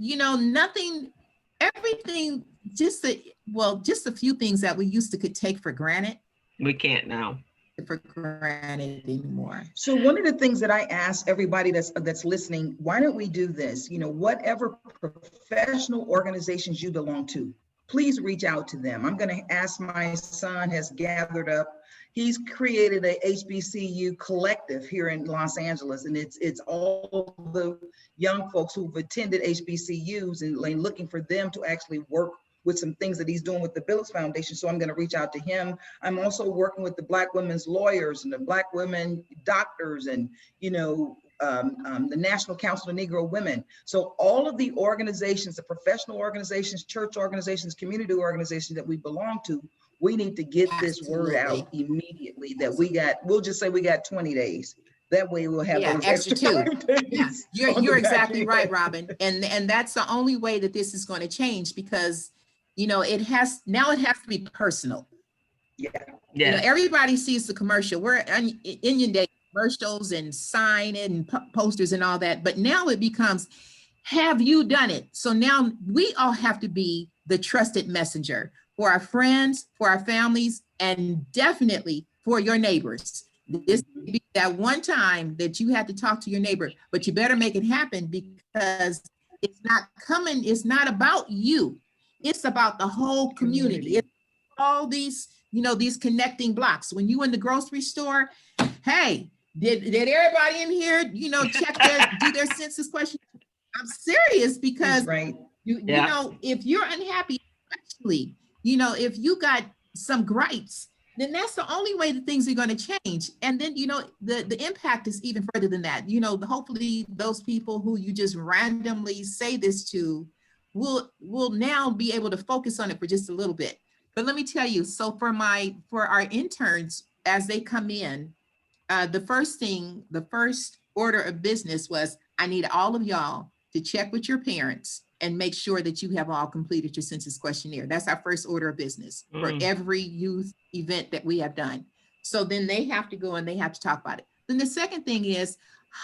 everything, just a few things that we used to could take for granted. We can't now. For granted anymore. So one of the things that I ask everybody that's listening, why don't we do this? Whatever professional organizations you belong to, please reach out to them. I'm going to ask, my son has gathered up, he's created a HBCU collective here in Los Angeles, and it's all the young folks who've attended HBCUs and looking for them to actually work with some things that he's doing with the Billups Foundation. So I'm going to reach out to him. I'm also working with the Black women's lawyers and the Black women doctors and, the National Council of Negro Women. So all of the organizations, the professional organizations, church organizations, community organizations that we belong to, we need to get this word out immediately that we'll just say we got 20 days. That way we'll have Yeah, those extra extra two. 5 Yeah, days. you're exactly right, Robin. And that's the only way that this is going to change, because, you know, it has to be personal. Yeah. You know, Yes. everybody sees the commercial. We're on Indian Day commercials and sign and posters and all that. But now it becomes, have you done it? So now we all have to be the trusted messenger for our friends, for our families, and definitely for your neighbors. This may be that one time that you have to talk to your neighbor, but you better make it happen, because it's not about you. It's about the whole community. It's all these, you know, these connecting blocks. When you in the grocery store, hey, did everybody in here, you know, do their census question? I'm serious, because He's right. you Yeah. know, if you're unhappy, especially, you know, if you got some gripes, then that's the only way that things are going to change. And then, you know, the impact is even further than that. You know, hopefully those people who you just randomly say this to will now be able to focus on it for just a little bit. But let me tell you, so for our interns, as they come in, the first order of business was, I need all of y'all to check with your parents and make sure that you have all completed your census questionnaire. That's our first order of business for every youth event that we have done. So then they have to go and they have to talk about it. Then the second thing is,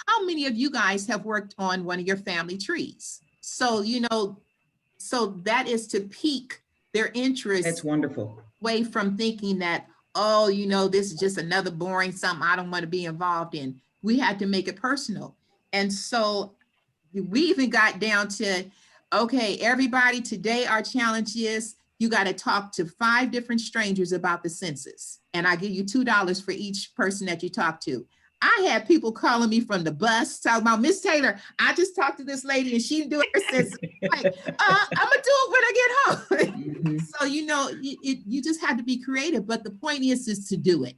how many of you guys have worked on one of your family trees? So, you know, so that is to pique their interest. That's wonderful. Away from thinking that, oh, you know, this is just another boring something I don't want to be involved in. We had to make it personal. And so we even got down to, okay, everybody, today our challenge is you got to talk to 5 different strangers about the census. And I give you $2 for each person that you talk to. I had people calling me from the bus talking about, Miss Taylor, I just talked to this lady and she doing her census. Like, I'm gonna do it when I get home. So, you know, you just had to be creative, but the point is to do it.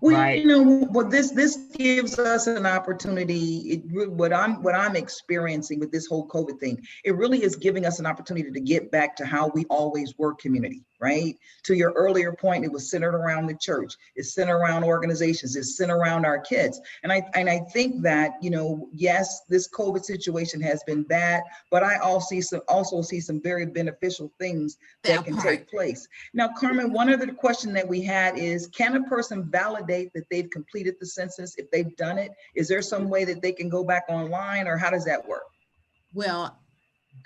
Well, Right. you know, what this gives us an opportunity. What I'm experiencing with this whole COVID thing, it really is giving us an opportunity to get back to how we always were community, right? To your earlier point, it was centered around the church. It's centered around organizations. It's centered around our kids. And I think that, you know, yes, this COVID situation has been bad, but I also see some very beneficial things that can take place. Now, Carmen, one other question that we had is, can a person validate that they've completed the census if they've done it? Is there some way that they can go back online, or how does that work? Well,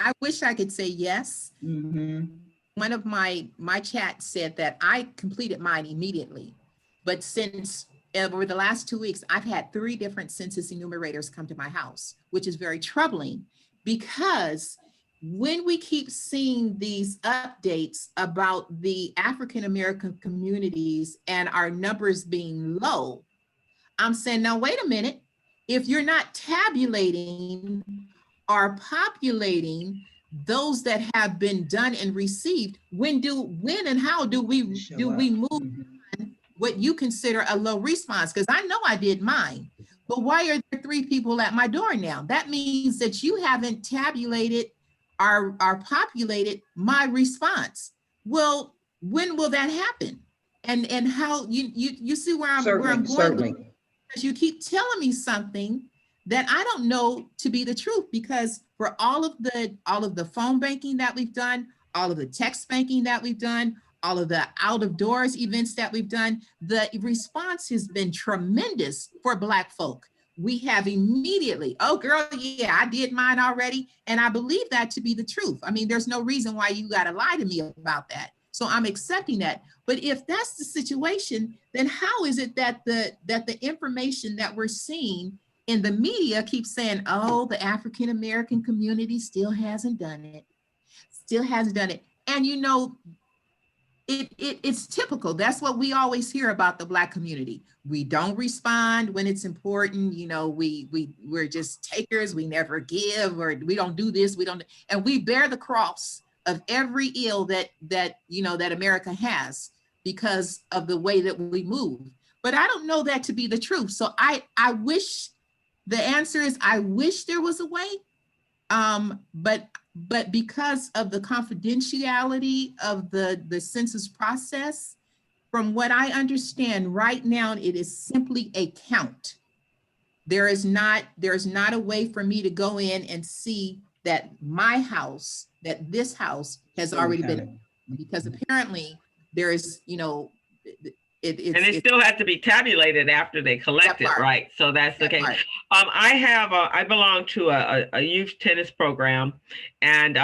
I wish I could say yes. One of my chat said that I completed mine immediately, but since over the last 2 weeks, I've had 3 different census enumerators come to my house, which is very troubling, because when we keep seeing these updates about the African American communities and our numbers being low, I'm saying, now, wait a minute. If you're not tabulating or populating those that have been done and received, when and how do we move what you consider a low response? Because I know I did mine, but why are there 3 people at my door now? That means that you haven't tabulated or populated my response. Well, when will that happen? And how you see where I'm going? Certainly. Because you keep telling me something that I don't know to be the truth, because for all of the phone banking that we've done, all of the text banking that we've done, all of the out of doors events that we've done, the response has been tremendous for Black folk. We have immediately, oh girl, yeah, I did mine already. And I believe that to be the truth. I mean, there's no reason why you got to lie to me about that. So I'm accepting that. But if that's the situation, then how is it that the information that we're seeing in the media keeps saying, oh, the African American community still hasn't done it, And you know, it's typical. That's what we always hear about the Black community. We don't respond when it's important. You know, we're just takers. We never give, or we don't do this. And we bear the cross of every ill that you know that America has because of the way that we move. But I don't know that to be the truth. So I wish, the answer is I wish there was a way, but because of the confidentiality of the census process, from what I understand right now, it is simply a count. there's not a way for me to go in and see that my house, that this house has already been, because apparently there is, you know, and it still has to be tabulated after they collect it, right? So that's the case. I belong to a youth tennis program, and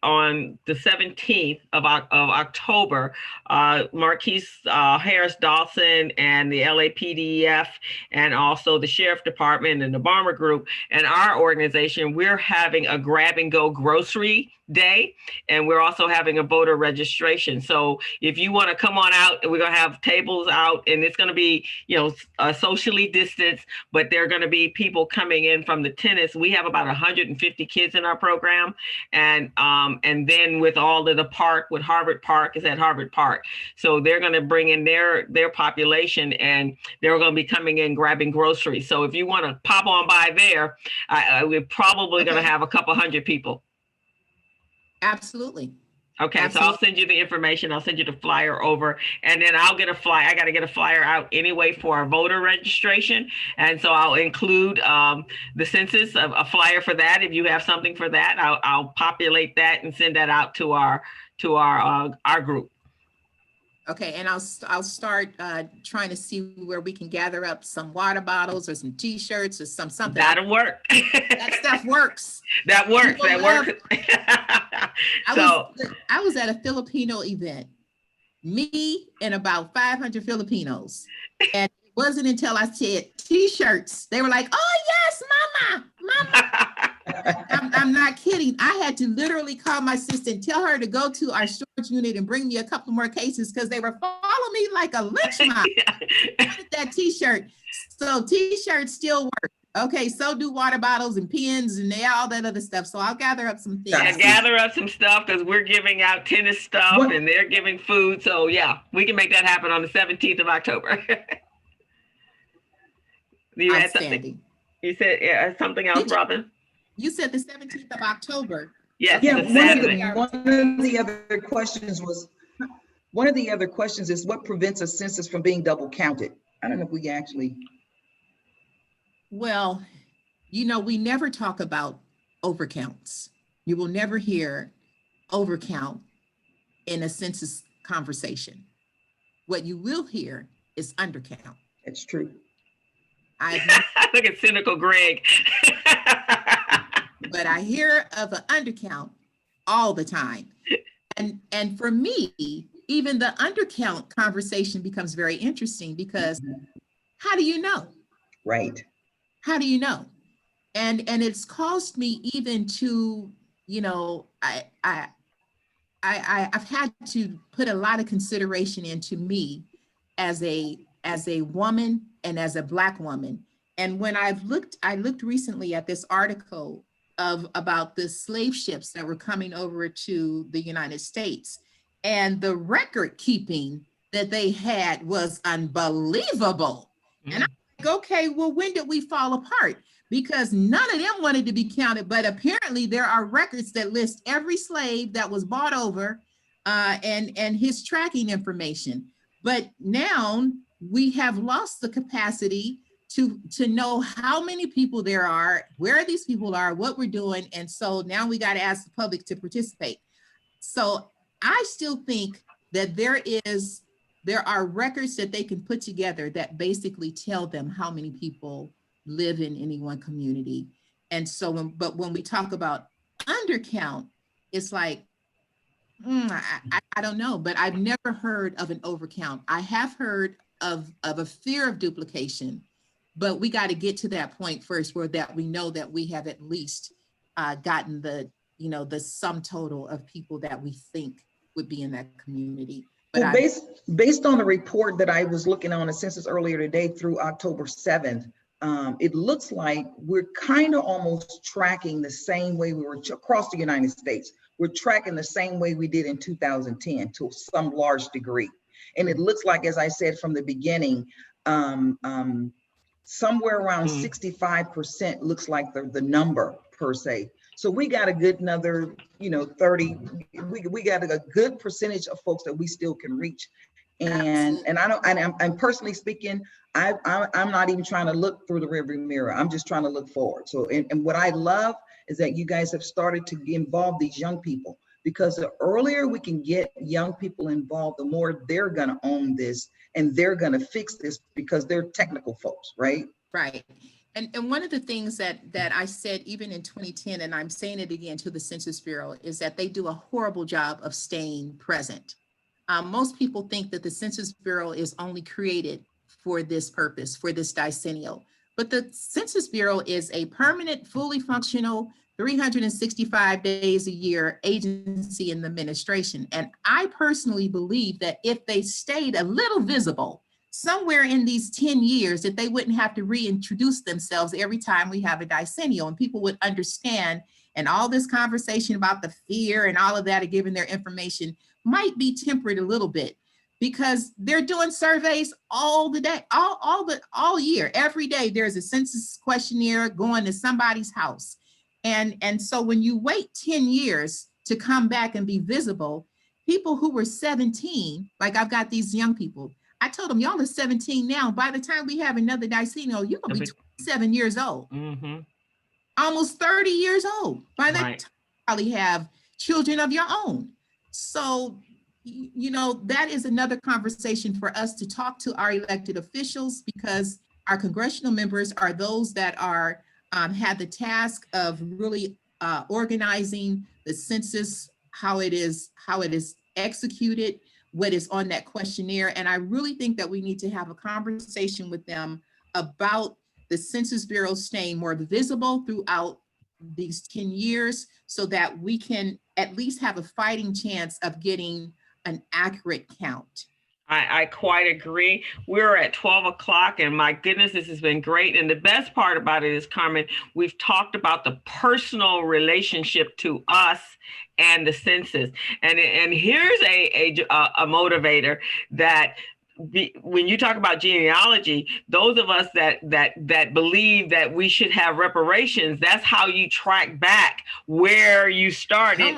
on the 17th of October, Marquise Harris Dawson and the LAPDF and also the Sheriff Department and the Bomber Group and our organization, we're having a grab and go grocery day, and we're also having a voter registration. So if you want to come on out, we're going to have tables out, and it's going to be, you know, socially distanced, but there are going to be people coming in from the tennis. We have about 150 kids in our program, and then with all of the park, with Harvard Park is at Harvard Park, so they're going to bring in their population, and they're going to be coming in grabbing groceries. So if you want to pop on by there, we're probably going to have a couple hundred people. Absolutely. Okay, Absolutely. So I'll send you the information. I'll send you the flyer over, and then I'll get a flyer. I got to get a flyer out anyway for our voter registration, and so I'll include the census, a flyer for that. If you have something for that, I'll populate that and send that out to our group. Okay, and I'll start trying to see where we can gather up some water bottles or some T-shirts or something. That'll work. That stuff works. That works. That works. I was at a Filipino event, me and about 500 Filipinos, and it wasn't until I said T-shirts, they were like, "Oh yes, mama." I'm not kidding. I had to literally call my sister and tell her to go to our storage unit and bring me a couple more cases because they were following me like a lynch mob. That T-shirt. So T-shirts still work. Okay, so do water bottles and pens and all that other stuff. So I'll gather up some things. Yeah, gather up some stuff because we're giving out tennis stuff and they're giving food. So yeah, we can make that happen on the 17th of October. You had something? You said something else, Robin? You said the 17th of October. Yes. Yeah, one of the other questions is what prevents a census from being double counted? I don't know if we actually. Well, you know, we never talk about overcounts. You will never hear overcount in a census conversation. What you will hear is undercount. It's true. Look at cynical Greg. But I hear of an undercount all the time. And for me, even the undercount conversation becomes very interesting because how do you know? Right. How do you know? And it's caused me even to, you know, I've had to put a lot of consideration into me as a woman and as a Black woman. And when I looked recently at this article about the slave ships that were coming over to the United States, and the record keeping that they had was unbelievable. And I'm like, okay, well, when did we fall apart? Because none of them wanted to be counted, but apparently there are records that list every slave that was bought over and his tracking information. But now we have lost the capacity to know how many people there are, where these people are, what we're doing. And so now we got to ask the public to participate. So I still think that there are records that they can put together that basically tell them how many people live in any one community. And so, when we talk about undercount, it's like, I don't know, but I've never heard of an overcount. I have heard of a fear of duplication, but we got to get to that point first where that we know that we have at least gotten the sum total of people that we think would be in that community. But well, based on the report that I was looking on the census earlier today through October 7th, it looks like we're kind of almost tracking the same way we were across the United States. We're tracking the same way we did in 2010 to some large degree. And it looks like, as I said from the beginning, somewhere around 65% looks like the number per se. So we got a good another, 30, we got a good percentage of folks that we still can reach And I don't, and I'm personally speaking, I'm not even trying to look through the rearview mirror. I'm just trying to look forward. So, and what I love is that you guys have started to involve these young people, because the earlier we can get young people involved, the more they're going to own this and they're going to fix this, because they're technical folks, right? Right. And one of the things that I said even in 2010, and I'm saying it again to the Census Bureau, is that they do a horrible job of staying present. Most people think that the Census Bureau is only created for this purpose, for this decennial. But the Census Bureau is a permanent, fully functional, 365 days a year agency in the administration. And I personally believe that if they stayed a little visible somewhere in these 10 years, that they wouldn't have to reintroduce themselves every time we have a decennial, and people would understand. And all this conversation about the fear and all of that of giving their information might be tempered a little bit, because they're doing surveys all the day, all year, every day. There's a census questionnaire going to somebody's house. And so when you wait 10 years to come back and be visible, people who were 17, like I've got these young people, I told them, y'all are 17 now. By the time we have another decennial, you're gonna be 27 years old, almost 30 years old. By that time, you probably have children of your own. So, you know, that is another conversation for us to talk to our elected officials, because our congressional members are those that are have the task of really organizing the census, how it is executed, what is on that questionnaire. And I really think that we need to have a conversation with them about the Census Bureau staying more visible throughout these 10 years, so that we can at least have a fighting chance of getting an accurate count. I quite agree. We're at 12 o'clock, and my goodness, this has been great. And the best part about it is, Carmen, we've talked about the personal relationship to us and the census. And here's a motivator that when you talk about genealogy, those of us that believe that we should have reparations, that's how you track back where you started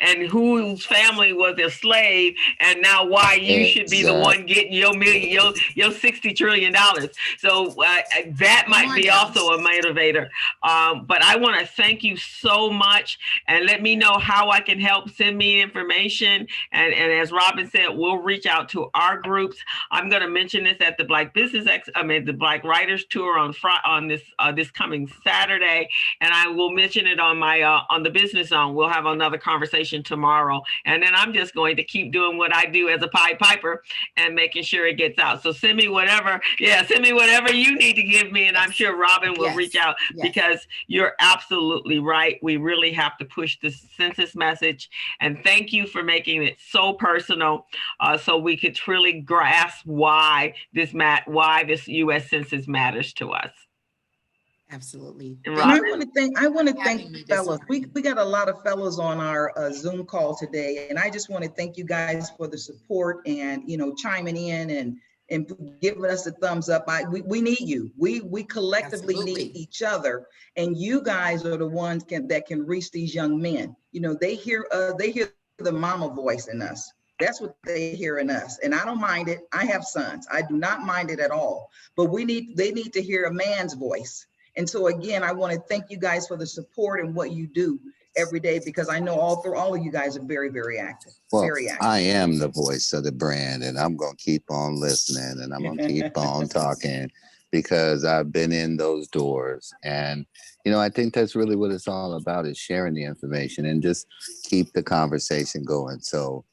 and whose family was a slave, and now why you should be the one getting your $60 trillion. So that might be also a motivator. But I want to thank you so much, and let me know how I can help. Send me information, and as Robin said, we'll reach out to our groups. I'm going to mention this at the the Black Writers Tour on this coming Saturday, and I will mention it on my on the Business Zone. We'll have another conversation tomorrow, and then I'm just going to keep doing what I do as a Pied Piper and making sure it gets out. So send me whatever you need to give me, and I'm sure Robin will reach out, because you're absolutely right. We really have to push the census message, and thank you for making it so personal, so we could truly grasp why this U.S. Census matters to us. Absolutely. And I want to thank fellows. We got a lot of fellows on our Zoom call today, and I just want to thank you guys for the support and, you know, chiming in and giving us a thumbs up. We need you. We collectively need each other, and you guys are the ones that can reach these young men. You know, they hear the mama voice in us. That's what they hear in us. And I don't mind it. I have sons. I do not mind it at all. But they need to hear a man's voice. And so again, I want to thank you guys for the support and what you do every day, because I know all of you guys are very, very active. Well, very active. I am the voice of the brand, and I'm going to keep on listening, and I'm going to keep on talking, because I've been in those doors. And, you know, I think that's really what it's all about, is sharing the information and just keep the conversation going. So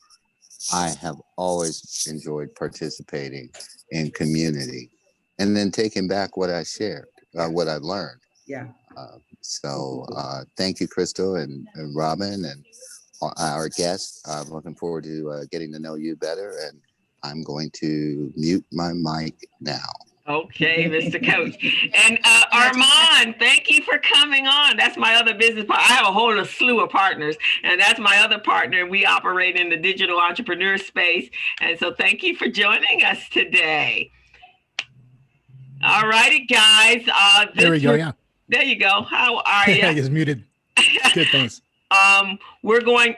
I have always enjoyed participating in community and then taking back what I shared, what I learned. Yeah. So thank you, Crystal and Robin and our guests. I'm looking forward to getting to know you better, and I'm going to mute my mic now. Okay, Mr. Coach. And Armand, thank you for coming on. That's my other business partner. I have a whole slew of partners, and that's my other partner. We operate in the digital entrepreneur space. And so thank you for joining us today. All righty, guys. There we go, yeah. There you go. How are you? I just muted. Good, thanks.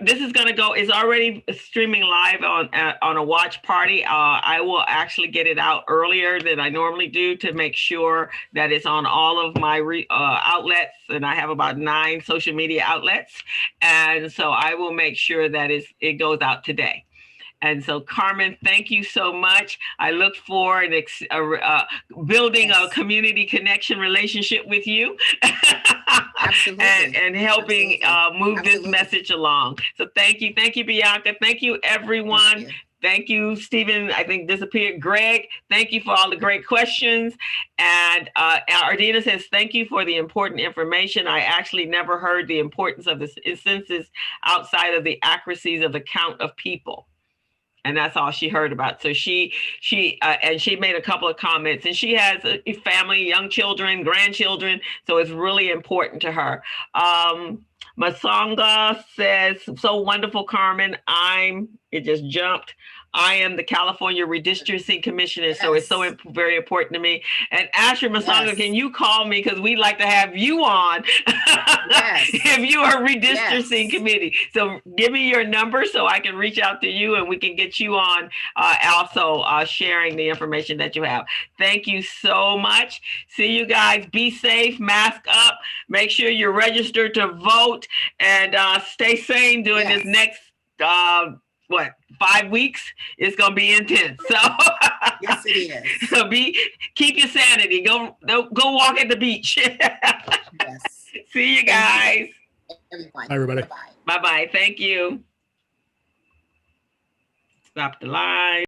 This is going to go, it's already streaming live on a watch party. I will actually get it out earlier than I normally do to make sure that it's on all of my outlets. And I have about 9 social media outlets. And so I will make sure that it goes out today. And so, Carmen, thank you so much. I look forward to building a community connection relationship with you. Absolutely. and helping move this message along. So thank you. Thank you, Bianca. Thank you, everyone. Thank you, Stephen. I think disappeared. Greg, thank you for all the great questions. And Ardina says, thank you for the important information. I actually never heard the importance of the census outside of the accuracies of the count of people. And that's all she heard about. So she made a couple of comments, and she has a family, young children, grandchildren. So it's really important to her. Masonga says, so wonderful, Carmen. It just jumped. I am the California Redistricting Commissioner, so it's so very important to me. And Asher Masonga, can you call me? Because we'd like to have you on if you are redistricting committee. So give me your number so I can reach out to you and we can get you on also sharing the information that you have. Thank you so much. See you guys. Be safe, mask up, make sure you're registered to vote, and stay sane during this next 5 weeks. It's gonna be intense. So yes, it is. So keep your sanity. Go walk at the beach. Yes. See you guys. Everyone. Bye, everybody. Bye-bye. Bye-bye. Thank you. Stop the live.